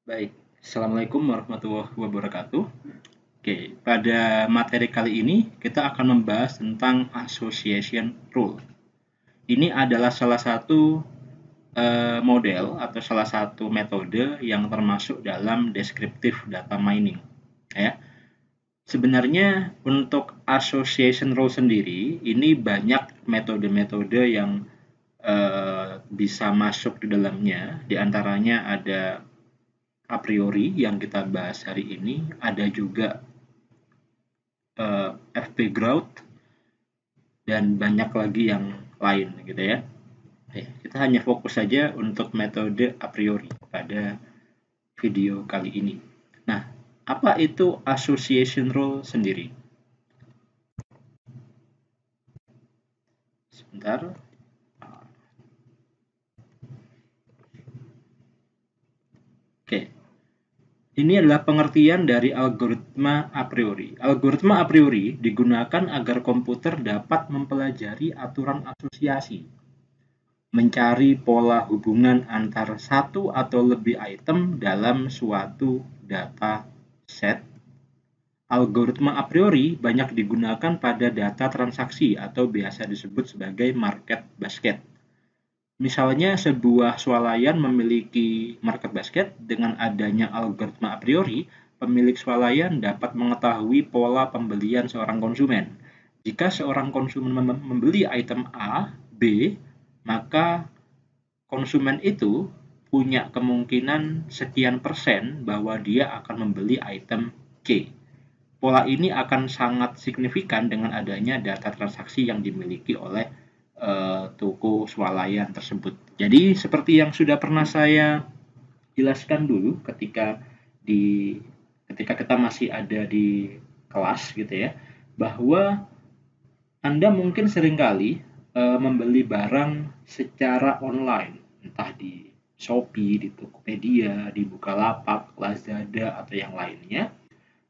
Baik, Assalamualaikum warahmatullahi wabarakatuh. Oke, pada materi kali ini kita akan membahas tentang association rule. Ini adalah salah satu model atau salah satu metode yang termasuk dalam descriptive data mining. Ya, sebenarnya untuk association rule sendiri ini banyak metode-metode yang bisa masuk di dalamnya. Di antaranya ada a priori yang kita bahas hari ini, ada juga FP Grout, dan banyak lagi yang lain gitu ya. Kita hanya fokus saja untuk metode a priori pada video kali ini. Nah, apa itu association rule sendiri? Sebentar. Oke. Ini adalah pengertian dari algoritma a priori. Algoritma a priori digunakan agar komputer dapat mempelajari aturan asosiasi, mencari pola hubungan antara satu atau lebih item dalam suatu data set. Algoritma a priori banyak digunakan pada data transaksi atau biasa disebut sebagai market basket. Misalnya sebuah swalayan memiliki market basket. Dengan adanya algoritma a priori, pemilik swalayan dapat mengetahui pola pembelian seorang konsumen. Jika seorang konsumen membeli item A, B, maka konsumen itu punya kemungkinan sekian persen bahwa dia akan membeli item C. Pola ini akan sangat signifikan dengan adanya data transaksi yang dimiliki oleh toko swalayan tersebut. Jadi seperti yang sudah pernah saya jelaskan dulu ketika kita masih ada di kelas gitu ya, bahwa Anda mungkin seringkali membeli barang secara online, entah di Shopee, di Tokopedia, di Bukalapak, Lazada, atau yang lainnya.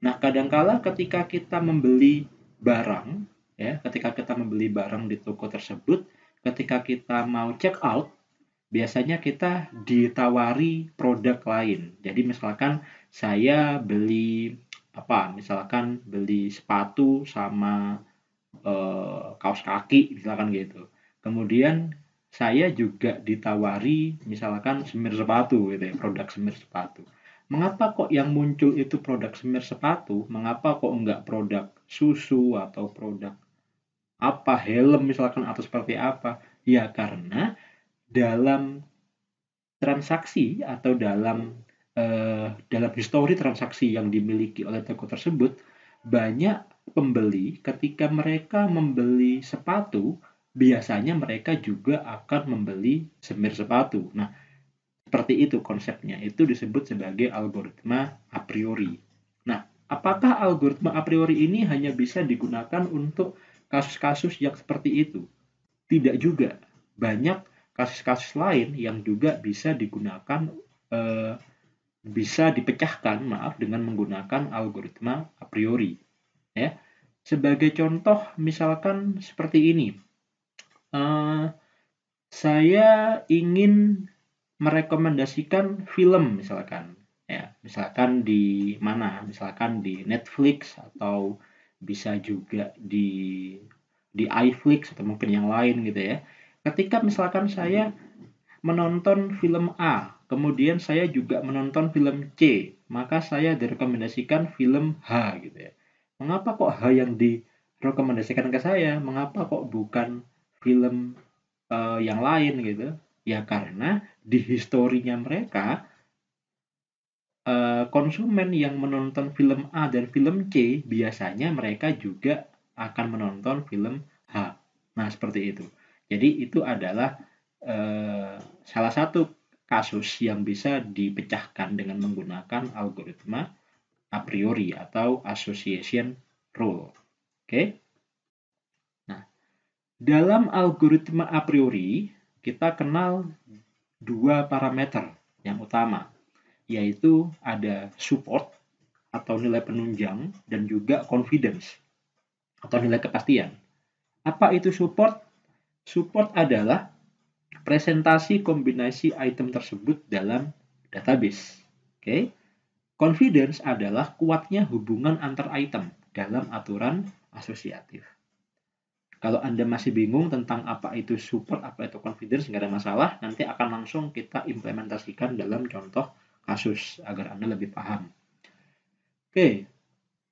Nah, kadangkala ketika kita membeli barang, ya, ketika kita membeli barang di toko tersebut, ketika kita mau check out, biasanya kita ditawari produk lain. Jadi misalkan saya beli misalkan beli sepatu sama kaos kaki, misalkan gitu. Kemudian saya juga ditawari misalkan semir sepatu gitu ya, produk semir sepatu. Mengapa kok yang muncul itu produk semir sepatu? Mengapa kok enggak produk susu atau produk helm misalkan atau seperti apa? Ya karena dalam transaksi atau dalam histori transaksi yang dimiliki oleh toko tersebut, banyak pembeli ketika mereka membeli sepatu, biasanya mereka juga akan membeli semir sepatu. Nah, seperti itu konsepnya. Itu disebut sebagai algoritma a priori. Nah, apakah algoritma a priori ini hanya bisa digunakan untuk kasus-kasus yang seperti itu? Tidak juga. Banyak kasus-kasus lain yang juga bisa digunakan bisa dipecahkan dengan menggunakan algoritma a priori ya. Sebagai contoh misalkan seperti ini, saya ingin merekomendasikan film misalkan di mana, misalkan di Netflix atau bisa juga di iFlix atau mungkin yang lain gitu ya. Ketika misalkan saya menonton film A, kemudian saya juga menonton film C, maka saya direkomendasikan film H gitu ya. Mengapa kok H yang direkomendasikan ke saya? Mengapa kok bukan film yang lain gitu? Ya karena di historinya mereka konsumen yang menonton film A dan film C biasanya mereka juga akan menonton film H. Nah, seperti itu. Jadi itu adalah salah satu kasus yang bisa dipecahkan dengan menggunakan algoritma a priori atau association rule. Oke. Nah, dalam algoritma a priori kita kenal dua parameter yang utama, yaitu ada support atau nilai penunjang dan juga confidence atau nilai kepastian. Apa itu support? Support adalah presentasi kombinasi item tersebut dalam database. Oke. Confidence adalah kuatnya hubungan antar item dalam aturan asosiatif. Kalau Anda masih bingung tentang apa itu support, apa itu confidence, nggak ada masalah. Nanti akan langsung kita implementasikan dalam contoh kasus agar Anda lebih paham. Oke,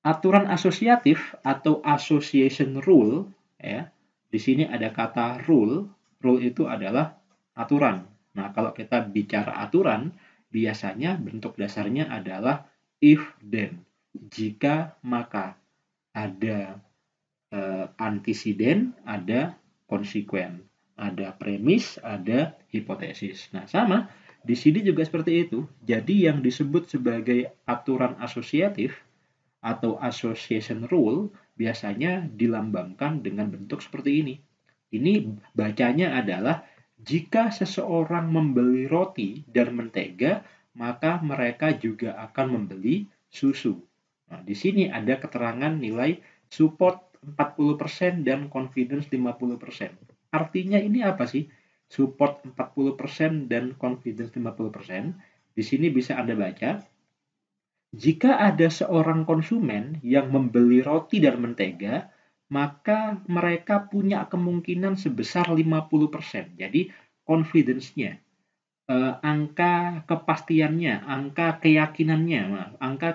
aturan asosiatif atau association rule, ya. Di sini ada kata rule. Rule itu adalah aturan. Nah, kalau kita bicara aturan, biasanya bentuk dasarnya adalah if then, jika maka. Ada antisiden, ada konsekuen, ada premis, ada hipotesis. Nah, sama di sini juga seperti itu. Jadi yang disebut sebagai aturan asosiatif atau association rule biasanya dilambangkan dengan bentuk seperti ini. Ini bacanya adalah jika seseorang membeli roti dan mentega, maka mereka juga akan membeli susu. Nah, di sini ada keterangan nilai support 40% dan confidence 50%. Artinya ini apa sih? Support 40% dan confidence 50%. Di sini bisa Anda baca, jika ada seorang konsumen yang membeli roti dan mentega, maka mereka punya kemungkinan sebesar 50%. Jadi confidence-nya, angka kepastiannya, angka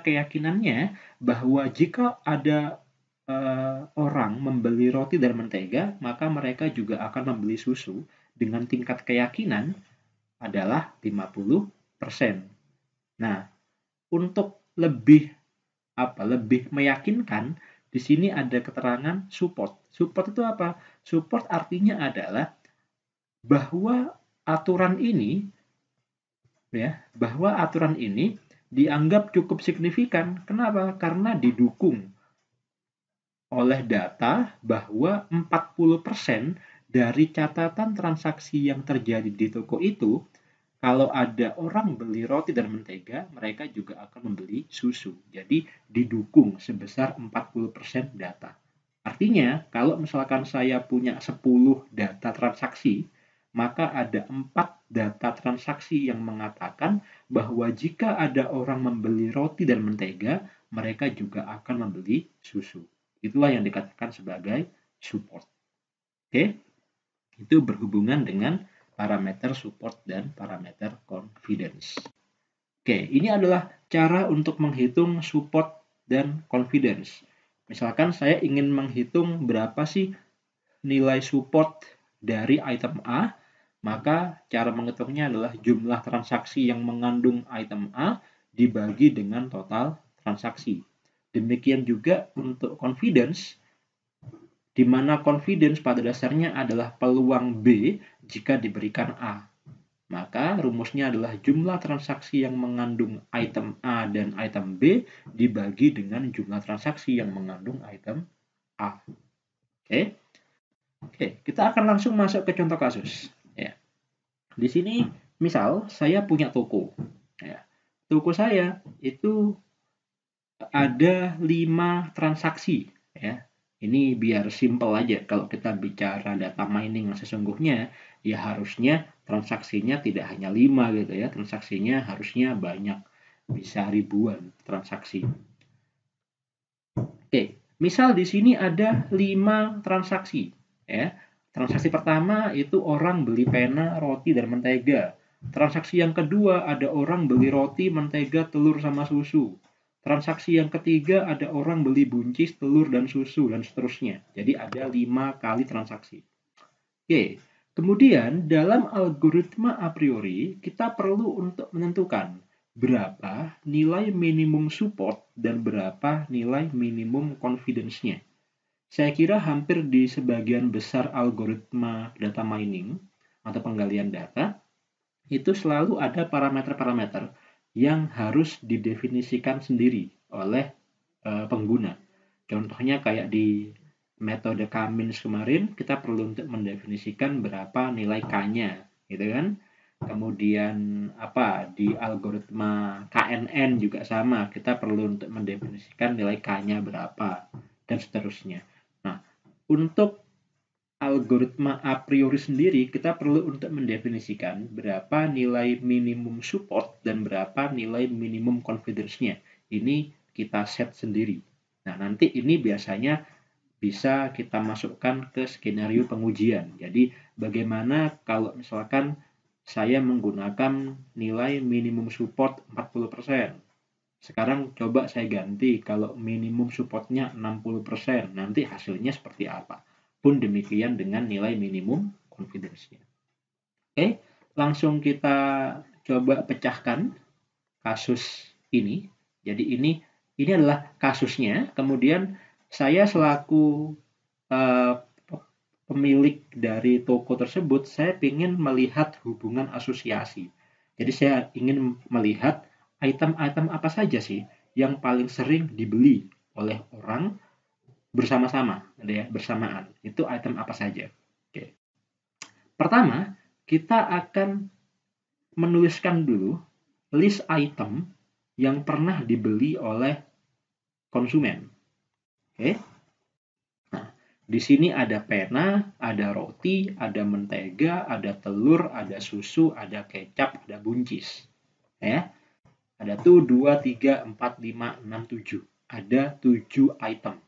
keyakinannya bahwa jika ada orang membeli roti dan mentega, maka mereka juga akan membeli susu dengan tingkat keyakinan adalah 50%. Nah, untuk lebih meyakinkan, di sini ada keterangan support. Support itu apa? Support artinya adalah bahwa aturan ini dianggap cukup signifikan. Kenapa? Karena didukung oleh data bahwa 40% dari catatan transaksi yang terjadi di toko itu, kalau ada orang beli roti dan mentega, mereka juga akan membeli susu. Jadi didukung sebesar 40% data. Artinya, kalau misalkan saya punya 10 data transaksi, maka ada 4 data transaksi yang mengatakan bahwa jika ada orang membeli roti dan mentega, mereka juga akan membeli susu. Itulah yang dikatakan sebagai support. Oke, itu berhubungan dengan parameter support dan parameter confidence. Oke, ini adalah cara untuk menghitung support dan confidence. Misalkan saya ingin menghitung berapa sih nilai support dari item A, maka cara menghitungnya adalah jumlah transaksi yang mengandung item A dibagi dengan total transaksi. Demikian juga untuk confidence, di mana confidence pada dasarnya adalah peluang B jika diberikan A. Maka rumusnya adalah jumlah transaksi yang mengandung item A dan item B dibagi dengan jumlah transaksi yang mengandung item A. Oke. Oke, kita akan langsung masuk ke contoh kasus. Ya. Di sini misal saya punya toko. Ya. Toko saya itu ada 5 transaksi. Ya. Ini biar simple aja. Kalau kita bicara data mining yang sesungguhnya, ya harusnya transaksinya tidak hanya 5 gitu ya. Transaksinya harusnya banyak, bisa ribuan transaksi. Oke, misal di sini ada 5 transaksi. Ya. Transaksi pertama itu orang beli pena, roti, dan mentega. Transaksi yang kedua ada orang beli roti, mentega, telur, sama susu. Transaksi yang ketiga ada orang beli buncis, telur, dan susu, dan seterusnya. Jadi ada 5 kali transaksi. Oke, kemudian dalam algoritma a priori kita perlu untuk menentukan berapa nilai minimum support dan berapa nilai minimum confidence-nya. Saya kira hampir di sebagian besar algoritma data mining atau penggalian data, itu selalu ada parameter-parameter yang harus didefinisikan sendiri oleh pengguna. Contohnya kayak di metode K-means kemarin, kita perlu untuk mendefinisikan berapa nilai K-nya, gitu kan? Kemudian di algoritma KNN juga sama, kita perlu untuk mendefinisikan nilai K-nya berapa dan seterusnya. Nah, untuk algoritma a priori sendiri, kita perlu untuk mendefinisikan berapa nilai minimum support dan berapa nilai minimum confidence-nya. Ini kita set sendiri. Nah, nanti ini biasanya bisa kita masukkan ke skenario pengujian. Jadi, bagaimana kalau misalkan saya menggunakan nilai minimum support 40%. Sekarang coba saya ganti kalau minimum supportnya 60%, nanti hasilnya seperti apa. Pun demikian dengan nilai minimum confidence-nya. Oke, langsung kita coba pecahkan kasus ini. Jadi ini adalah kasusnya. Kemudian saya selaku pemilik dari toko tersebut, saya ingin melihat hubungan asosiasi. Jadi saya ingin melihat item-item apa saja sih yang paling sering dibeli oleh orang bersama-sama, ya, bersamaan. Itu item apa saja. Oke. Pertama, kita akan menuliskan dulu list item yang pernah dibeli oleh konsumen. Oke. Nah, di sini ada pena, ada roti, ada mentega, ada telur, ada susu, ada kecap, ada buncis. Ya. Ada tuh 2, 3, 4, 5, 6, 7. Ada 7 item.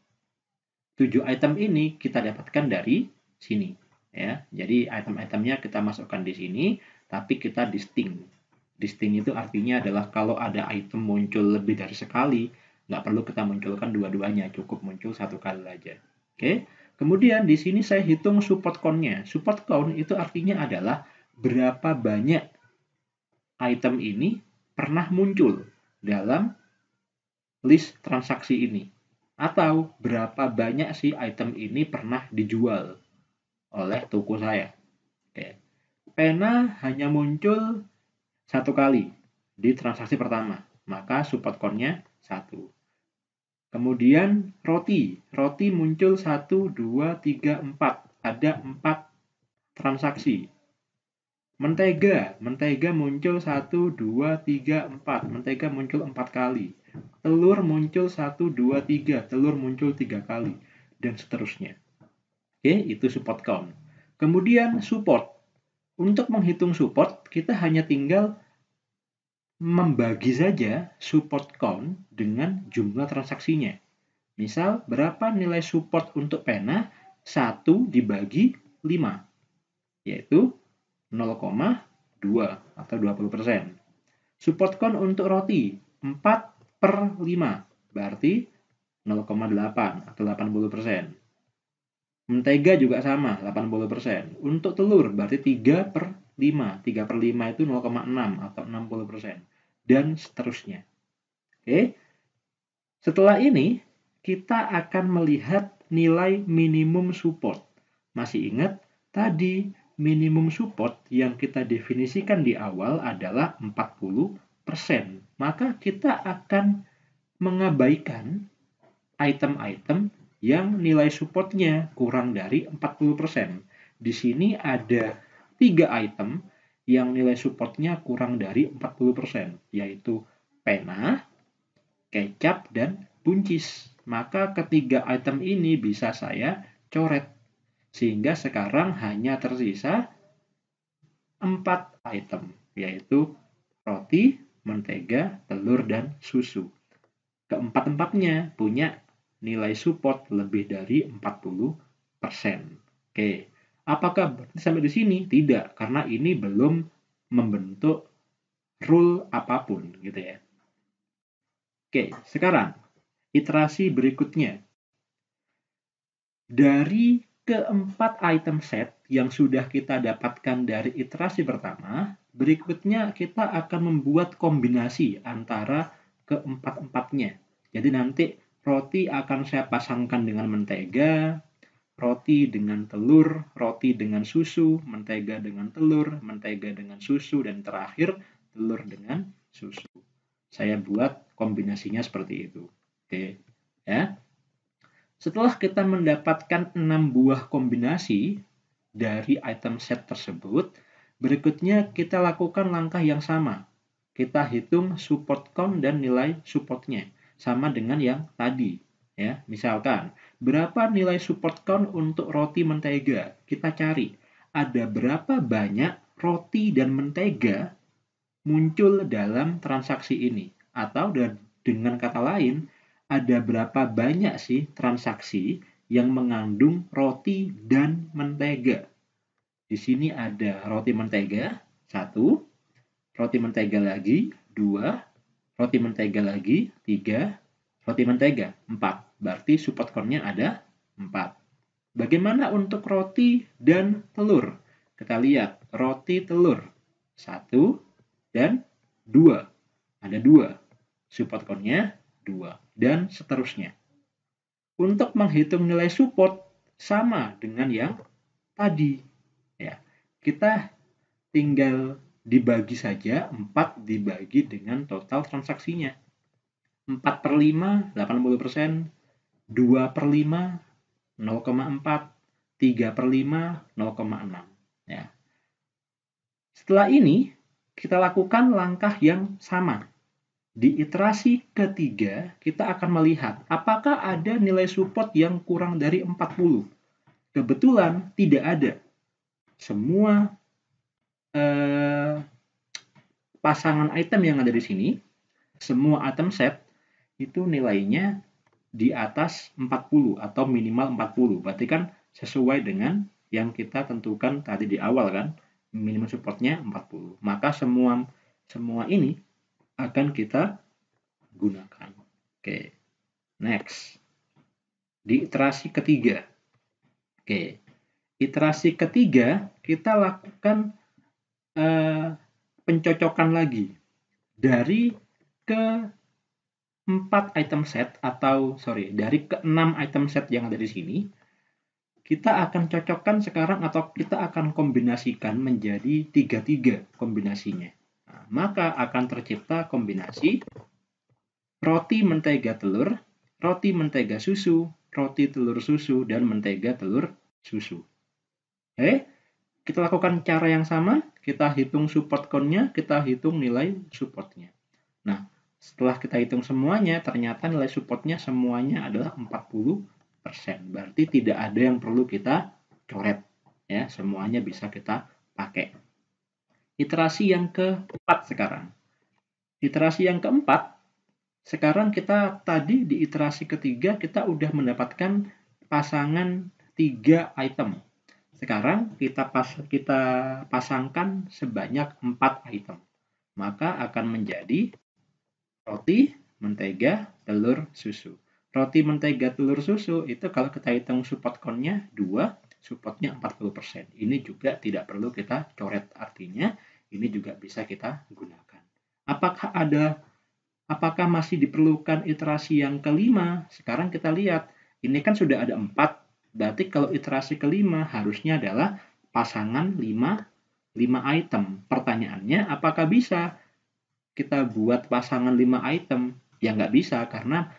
7 item ini kita dapatkan dari sini. Ya. Jadi item-itemnya kita masukkan di sini, tapi kita distinct. Distinct itu artinya adalah kalau ada item muncul lebih dari sekali, nggak perlu kita munculkan dua-duanya, cukup muncul satu kali aja. Oke. Kemudian di sini saya hitung support count-nya. Support count itu artinya adalah berapa banyak item ini pernah muncul dalam list transaksi ini. Atau berapa banyak sih item ini pernah dijual oleh toko saya. Oke. Pena hanya muncul satu kali di transaksi pertama, maka support count-nya 1. Kemudian roti muncul 1, 2, 3, 4. Ada 4 transaksi. Mentega muncul 1, 2, 3, 4. Mentega muncul 4 kali. Telur muncul 1, 2, 3. Telur muncul 3 kali. Dan seterusnya. Oke, itu support count. Kemudian support. Untuk menghitung support, kita hanya tinggal membagi saja support count dengan jumlah transaksinya. Misal, berapa nilai support untuk pena? 1 dibagi 5. Yaitu 0,2 atau 20%. Support count untuk roti 4/5 berarti 0,8 atau 80%. Mentega juga sama 80%. Untuk telur berarti 3/5. 3/5 itu 0,6 atau 60%. Dan seterusnya. Oke. Setelah ini kita akan melihat nilai minimum support. Masih ingat tadi minimum support yang kita definisikan di awal adalah 40%. Maka kita akan mengabaikan item-item yang nilai supportnya kurang dari 40%. Di sini ada 3 item yang nilai supportnya kurang dari 40%, yaitu pena, kecap, dan buncis. Maka ketiga item ini bisa saya coret. Sehingga sekarang hanya tersisa 4 item, yaitu roti, mentega, telur, dan susu. Keempat-empatnya punya nilai support lebih dari 40%. Oke, apakah berarti sampai di sini? Tidak, karena ini belum membentuk rule apapun, gitu ya. Oke, sekarang iterasi berikutnya. Dari keempat item set yang sudah kita dapatkan dari iterasi pertama, berikutnya kita akan membuat kombinasi antara keempat-empatnya. Jadi nanti roti akan saya pasangkan dengan mentega, roti dengan telur, roti dengan susu, mentega dengan telur, mentega dengan susu, dan terakhir telur dengan susu. Saya buat kombinasinya seperti itu. Oke, ya. Setelah kita mendapatkan 6 buah kombinasi dari item set tersebut, berikutnya kita lakukan langkah yang sama. Kita hitung support count dan nilai supportnya, sama dengan yang tadi. Ya, misalkan, berapa nilai support count untuk roti mentega? Kita cari, ada berapa banyak roti dan mentega muncul dalam transaksi ini? Atau dengan kata lain, ada berapa banyak sih transaksi yang mengandung roti dan mentega? Di sini ada roti mentega, 1, roti mentega lagi, 2, roti mentega lagi, 3, roti mentega, 4. Berarti support count-nya ada 4. Bagaimana untuk roti dan telur? Kita lihat, roti telur, 1 dan 2. Ada 2. Support count-nya 2. Dan seterusnya. Untuk menghitung nilai support, sama dengan yang tadi. Ya, kita tinggal dibagi saja, 4 dibagi dengan total transaksinya. 4/5, 80%, 2/5, 0,4, 3/5, 0,6. Ya. Setelah ini, kita lakukan langkah yang sama. Di iterasi ketiga, kita akan melihat apakah ada nilai support yang kurang dari 40. Kebetulan tidak ada. Semua pasangan item yang ada di sini, semua item set itu nilainya di atas 40 atau minimal 40. Berarti kan sesuai dengan yang kita tentukan tadi di awal kan, minimum supportnya 40. Maka semua ini akan kita gunakan. Oke, next. Di iterasi ketiga. Oke, iterasi ketiga kita lakukan pencocokan lagi dari ke-6 item set yang ada di sini. Kita akan cocokkan sekarang atau kita akan kombinasikan menjadi 3 kombinasinya. Nah, maka akan tercipta kombinasi roti mentega telur, roti mentega susu, roti telur susu, dan mentega telur susu. Oke, kita lakukan cara yang sama, kita hitung support count-nya, kita hitung nilai supportnya. Nah, setelah kita hitung semuanya, ternyata nilai supportnya semuanya adalah 40%. Berarti tidak ada yang perlu kita coret. Ya, semuanya bisa kita pakai. Iterasi yang keempat sekarang. Iterasi yang keempat, sekarang kita tadi di iterasi ketiga kita udah mendapatkan pasangan 3 item. Sekarang kita pasangkan sebanyak 4 item. Maka akan menjadi roti, mentega, telur, susu. Roti, mentega, telur, susu itu kalau kita hitung support count-nya 2, supportnya 40%. Ini juga tidak perlu kita coret. Artinya ini juga bisa kita gunakan. Apakah masih diperlukan iterasi yang kelima? Sekarang kita lihat, ini kan sudah ada 4. Berarti kalau iterasi kelima harusnya adalah pasangan 5 item. Pertanyaannya, apakah bisa kita buat pasangan 5 item? Ya nggak bisa, karena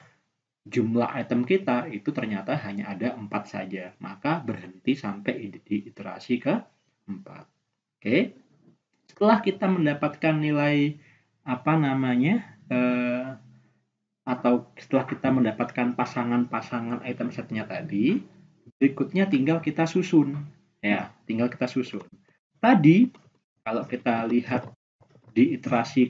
jumlah item kita itu ternyata hanya ada 4 saja. Maka berhenti sampai di iterasi ke-4. Oke. Setelah kita mendapatkan nilai atau setelah kita mendapatkan pasangan-pasangan item setnya tadi, berikutnya tinggal kita susun. Ya, tinggal kita susun. Tadi kalau kita lihat di iterasi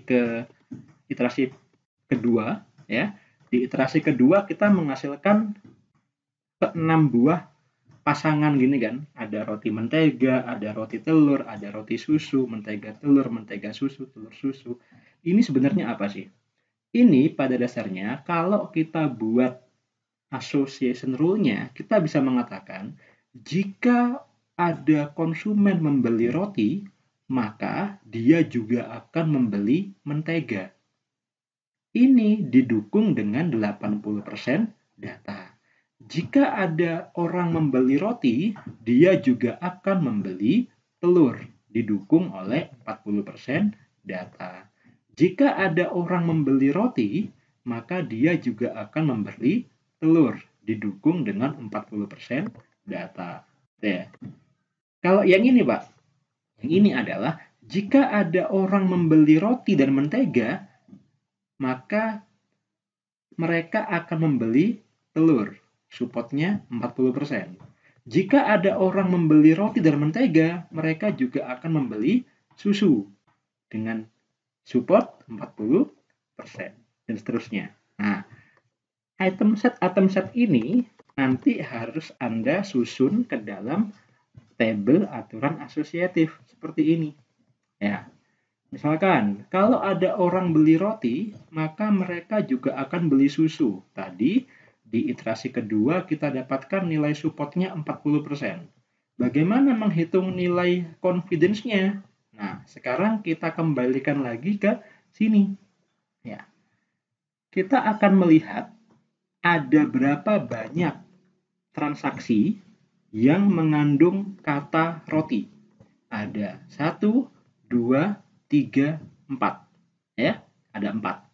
kedua, ya, di iterasi kedua kita menghasilkan 6 buah pasangan gini kan. Ada roti mentega, ada roti telur, ada roti susu, mentega telur, mentega susu, telur susu. Ini sebenarnya apa sih? Ini pada dasarnya kalau kita buat association rule-nya, kita bisa mengatakan jika ada konsumen membeli roti, maka dia juga akan membeli mentega. Ini didukung dengan 80% data. Jika ada orang membeli roti, dia juga akan membeli telur, didukung oleh 40% data. Jika ada orang membeli roti, maka dia juga akan membeli telur, didukung dengan 40% data. Ya. Kalau yang ini, Pak, yang ini adalah jika ada orang membeli roti dan mentega, maka mereka akan membeli telur, supportnya 40%. Jika ada orang membeli roti dan mentega, mereka juga akan membeli susu dengan support 40% dan seterusnya. Nah, item set ini nanti harus Anda susun ke dalam tabel aturan asosiatif seperti ini. Ya. Misalkan, kalau ada orang beli roti, maka mereka juga akan beli susu. Tadi, di iterasi kedua kita dapatkan nilai supportnya 40%. Bagaimana menghitung nilai confidence-nya? Nah, sekarang kita kembalikan lagi ke sini. Ya. Kita akan melihat ada berapa banyak transaksi yang mengandung kata roti. Ada 1, 2, 3, 4. Ya, ada 4.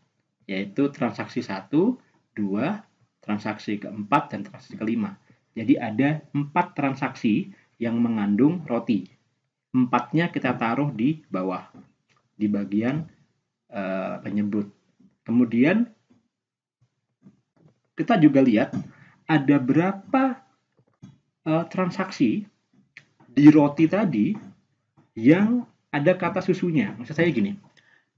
Yaitu transaksi 1, 2, transaksi keempat, dan transaksi kelima. Jadi ada 4 transaksi yang mengandung roti. 4-nya kita taruh di bawah, di bagian penyebut. Kemudian kita juga lihat ada berapa transaksi di roti tadi yang ada kata susunya. Maksud saya gini,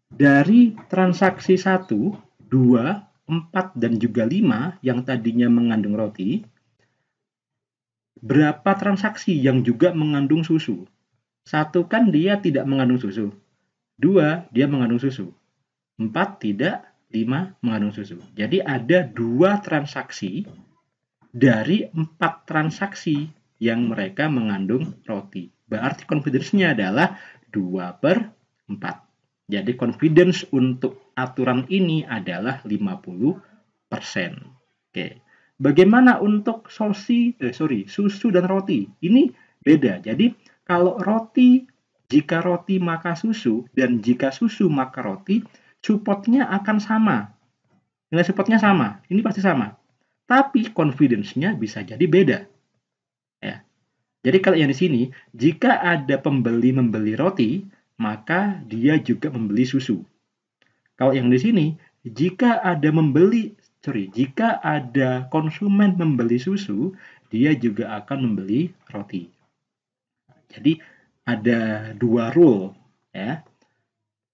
dari transaksi 1, 2, 4, dan juga 5 yang tadinya mengandung roti, berapa transaksi yang juga mengandung susu? 1 kan dia tidak mengandung susu. 2, dia mengandung susu. 4 tidak, 5 mengandung susu. Jadi ada 2 transaksi dari 4 transaksi yang mereka mengandung roti. Berarti confidence-nya adalah 2/4. Jadi confidence untuk aturan ini adalah 50%. Oke. Bagaimana untuk susu dan roti? Ini beda. Jadi kalau roti, jika roti maka susu, dan jika susu maka roti, supportnya akan sama. Nilai supportnya sama. Ini pasti sama. Tapi confidence-nya bisa jadi beda. Ya. Jadi kalau yang di sini, jika ada pembeli membeli roti, maka dia juga membeli susu. Kalau yang di sini, jika ada konsumen membeli susu, dia juga akan membeli roti. Jadi ada 2 rule, ya.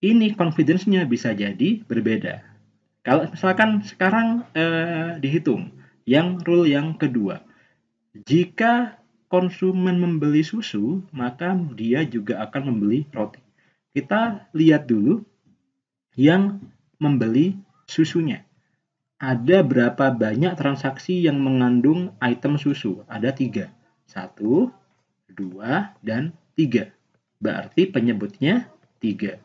Ini confidence-nya bisa jadi berbeda. Kalau misalkan sekarang dihitung, yang rule yang kedua, jika konsumen membeli susu, maka dia juga akan membeli roti. Kita lihat dulu yang membeli susunya. Ada berapa banyak transaksi yang mengandung item susu? Ada 3. 1, 2, dan 3. Berarti penyebutnya 3.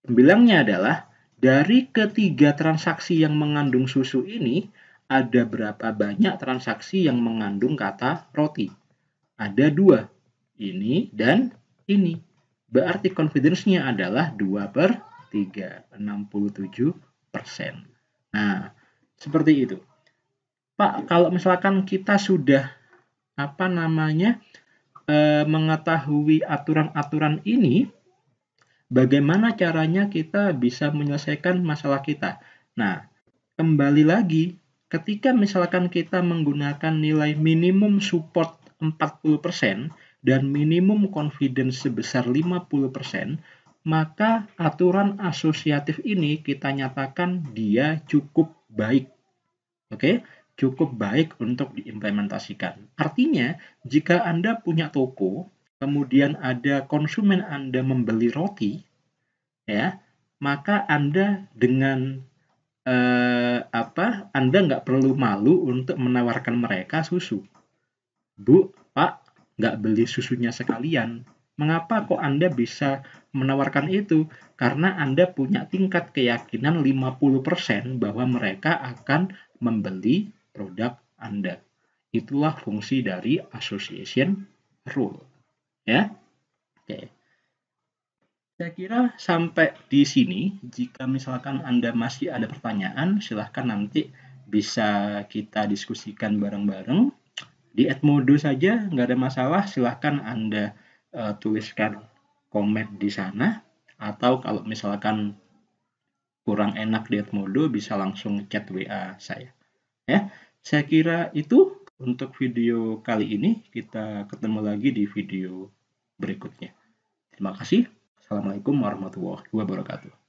Bilangnya adalah dari ketiga transaksi yang mengandung susu ini, ada berapa banyak transaksi yang mengandung kata roti? Ada 2. Ini dan ini. Berarti confidence-nya adalah 2/3. 67%. Nah, seperti itu. Pak, kalau misalkan kita sudah mengetahui aturan-aturan ini, bagaimana caranya kita bisa menyelesaikan masalah kita? Nah, kembali lagi, ketika misalkan kita menggunakan nilai minimum support 40% dan minimum confidence sebesar 50%, maka aturan asosiatif ini kita nyatakan dia cukup baik. Oke, cukup baik untuk diimplementasikan. Artinya, jika Anda punya toko, kemudian ada konsumen Anda membeli roti, ya, maka Anda dengan Anda nggak perlu malu untuk menawarkan mereka susu. Bu, Pak, nggak beli susunya sekalian. Mengapa kok Anda bisa menawarkan itu? Karena Anda punya tingkat keyakinan 50% bahwa mereka akan membeli produk Anda. Itulah fungsi dari association rule. Ya. Oke. Saya kira sampai di sini. Jika misalkan Anda masih ada pertanyaan, silahkan nanti bisa kita diskusikan bareng-bareng. Di Edmodo saja, nggak ada masalah. Silahkan Anda tuliskan komen di sana. Atau kalau misalkan kurang enak di Edmodo, bisa langsung chat WA saya. Ya. Saya kira itu untuk video kali ini. Kita ketemu lagi di video berikutnya. Terima kasih. Assalamualaikum warahmatullahi wabarakatuh.